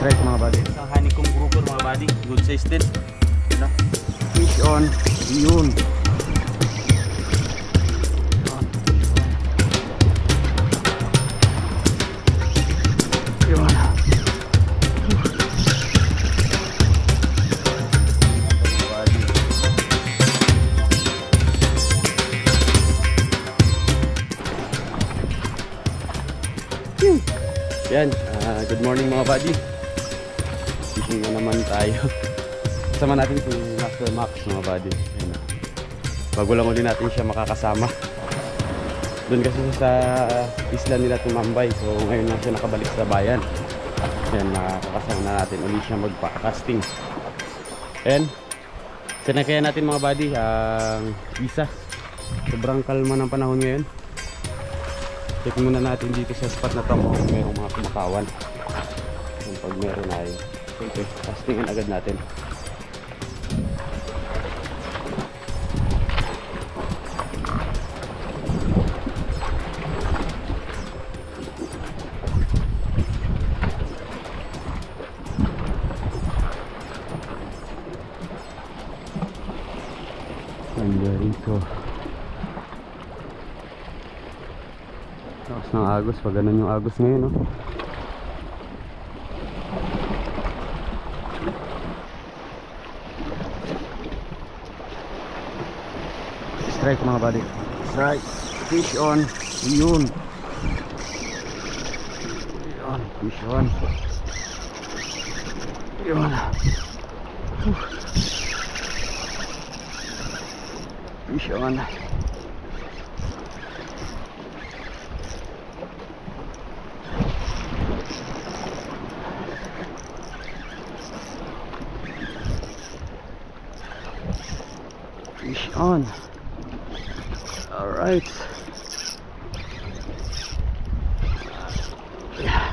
Strike mga buddy. Isang honeycomb grouper mga buddy. Good size din. Ano? Fish on. Yun. Yun. Yan, good morning mga buddy. Fishing na naman tayo. Kasama natin si Master Max mga buddy. Yan, bago lang uli natin siya makakasama. Doon kasi sa isla nila tumambay. So ngayon lang siya nakabalik sa bayan. Yan, makakasama na natin uli siya magpa-casting. And sinakayan natin mga buddy ang isa. Sobrang kalma ng panahon ngayon. Check muna natin dito sa spot na to kung mayroong mga kumakawan. Kung pag meron ay okay, castingin agad natin. Ganda rito. Lakas ng agos, pag ganun yung agos ngayon, no? Strike mga buddy. Strike. Fish on. Yun. Yun. Fish on. Yun. Fish on. Fish on. All right. Yeah.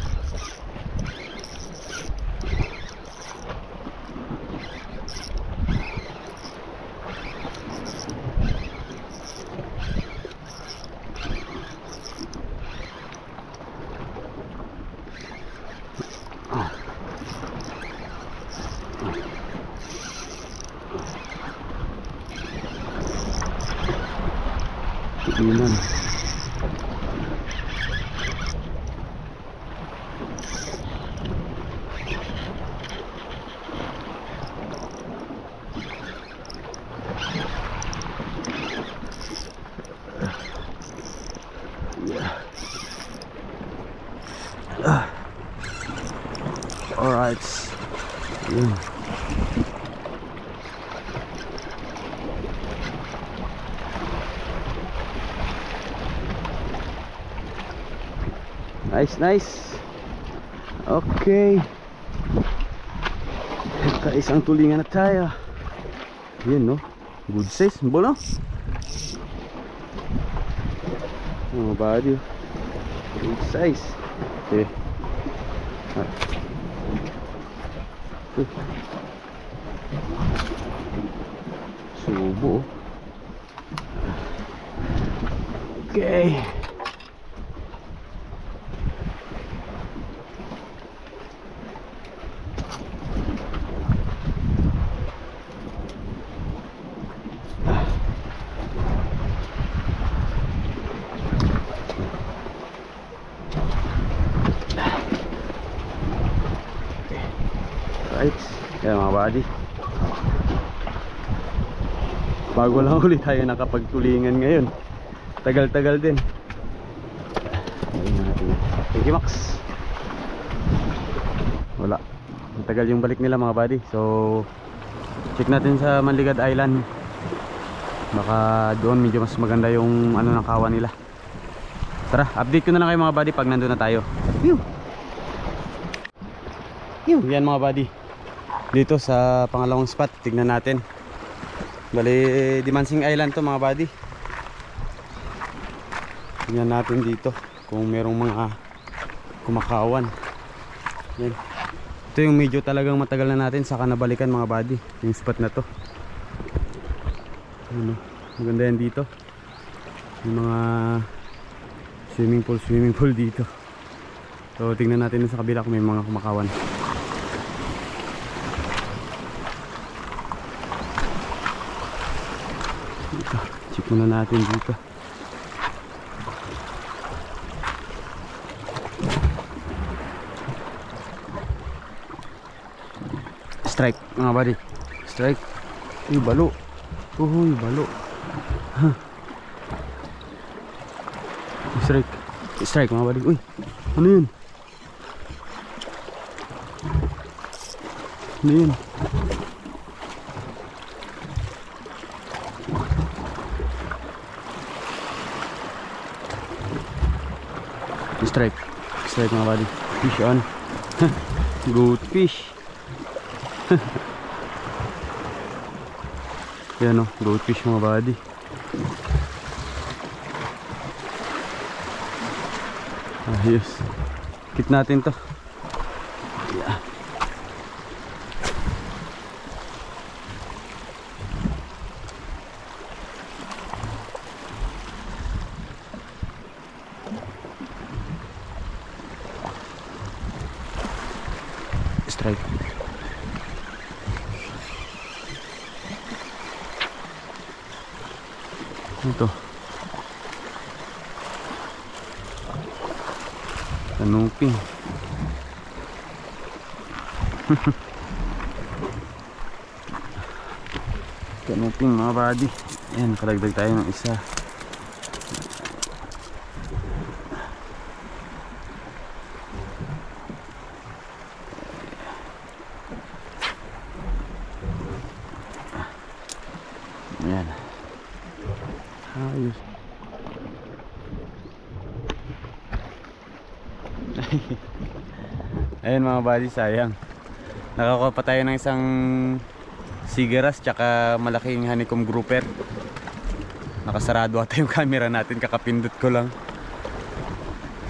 Tigilan. All right. Yeah. Nice, nice. Okay. Kaisang tulingan na tayo. Yan, no? Good size. Bono? Oh, buddy. Good size. Okay. Subo. Okay. Right. Yan mga buddy. Bago lang ulit tayo nakapagtulingan ngayon. Tagal-tagal din. Thank you Max. Wala. Tagal yung balik nila mga buddy. So check natin sa Manligad Island. Baka doon medyo mas maganda yung ano ng kawan nila. Tara, update ko na lang kayo mga buddy pag nandun na tayo. Yan mga buddy. Dito sa pangalawang spot, tignan natin. Bali, Dimansing Island to mga buddy. Tignan natin dito kung merong mga kumakawan. Yan. Ito yung medyo talagang matagal na natin saka nabalikan mga buddy, yung spot na to. Ano, maganda yan dito. Yung mga swimming pool dito. So tignan natin sa kabila kung may mga kumakawan. muna natin dito. Strike mga buddy. Strike. Uy, balo. Uy, balo. Huh. Strike. Strike mga buddy. Uy, ano yun? Ano yun? Strike. Strike mga buddy. Fish on. Good fish. Yan o, goldfish mga buddy. Ayos. Kit natin to. Yeah. Strike. Ito kanuping. Kanuping mga buddy. Ayan, kalagdag tayo ng isa. Ayan. Ayos. Ayun mga buddy, sayang. Nakakuha pa tayo ng isang sigaras tsaka malaking honeycomb grouper. Nakasarado ata yung camera natin, kakapindot ko lang.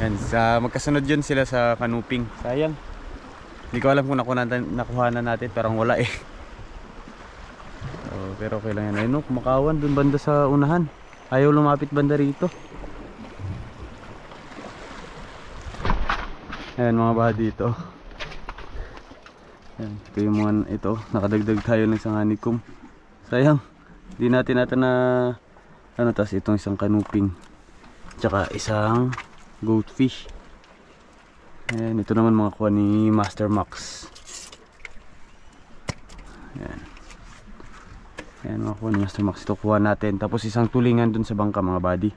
Ayan, magkasunod yun sila sa kanuping. Sayang. Hindi ko alam kung nakuha na natin, parang wala eh. Pero okay lang yan. Ayun o, kumakawan dun banda sa unahan. Ayaw lumapit banda rito. Ayan mga buddy, ito. Ayan, ito yung mga ito. Nakadagdag tayo ng isang honeycomb. Sayang, hindi natin na ano, tas itong isang kanuping tsaka isang goldfish. Ayan, ito naman mga kuha ni Master Max. Ayan. Ayan mga kuha ni Master Max. Ito kuha natin. Tapos isang tulingan dun sa bangka mga buddy.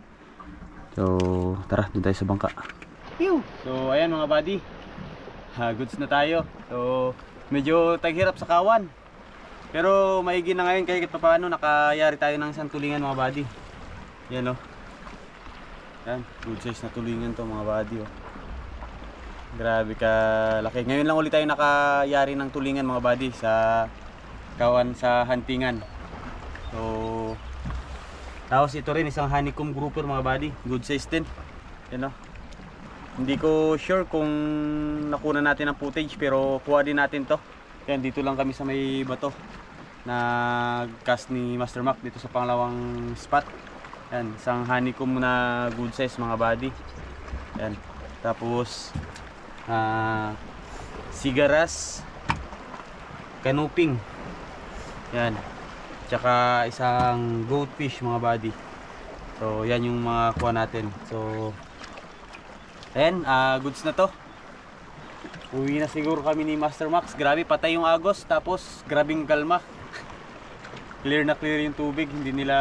So tara, dun tayo sa bangka. So ayan mga buddy, goods na tayo. So medyo taghirap sa kawan, pero maigi na ngayon kahit paano nakayari tayo ng isang tulingan mga buddy. Yan o. Yan, good size na tulingan to mga buddy o. Grabe ka laki. Ngayon lang ulit tayo nakayari ng tulingan mga buddy sa kawan sa huntingan. So tapos ito rin isang honeycomb grouper mga buddy, good size din. Yan o. Hindi ko sure kung nakuna natin ang footage, pero kuha din natin to. Yan, dito lang kami sa may bato na cast ni Master Mac dito sa pangalawang spot. Yan, isang honeycomb na good size mga buddy. Yan, tapos sigaras, kanuping. Yan, tsaka isang goldfish mga buddy. So yan yung mga kuha natin. So ayan, goods na to. Uwi na siguro kami ni Master Max. Grabe, patay yung agos, tapos grabing kalma. Clear na clear yung tubig. Hindi nila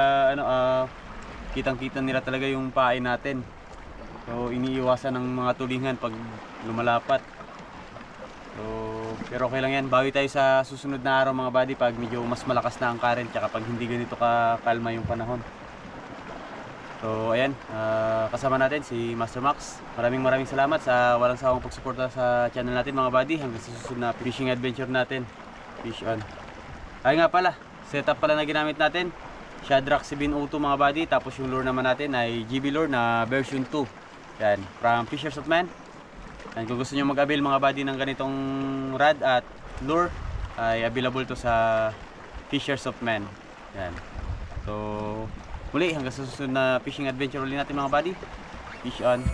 kitang-kita nila talaga yung pain natin. So iniiwasan ng mga tulingan pag lumalapat. So pero okay lang yan. Bawi tayo sa susunod na araw mga buddy pag medyo mas malakas na ang current, tsaka pag hindi ganito kalma yung panahon. So ayan, kasama natin si Master Max. Maraming salamat sa walang sawang pagsuporta sa channel natin mga buddy, hanggang sa susunod na fishing adventure natin. Fish on. Ay nga pala, setup pala na ginamit natin, Shadrack 702 mga buddy. Tapos yung lure naman natin ay GB lure na version 2. Yan, from Fishers of Man. And kung gusto nyo mag-avail mga buddy ng ganitong rod at lure, ay available to sa Fishers of Man. Yan. So muli, hanggang sa susunod na fishing adventure ulit natin mga buddy. Fish on.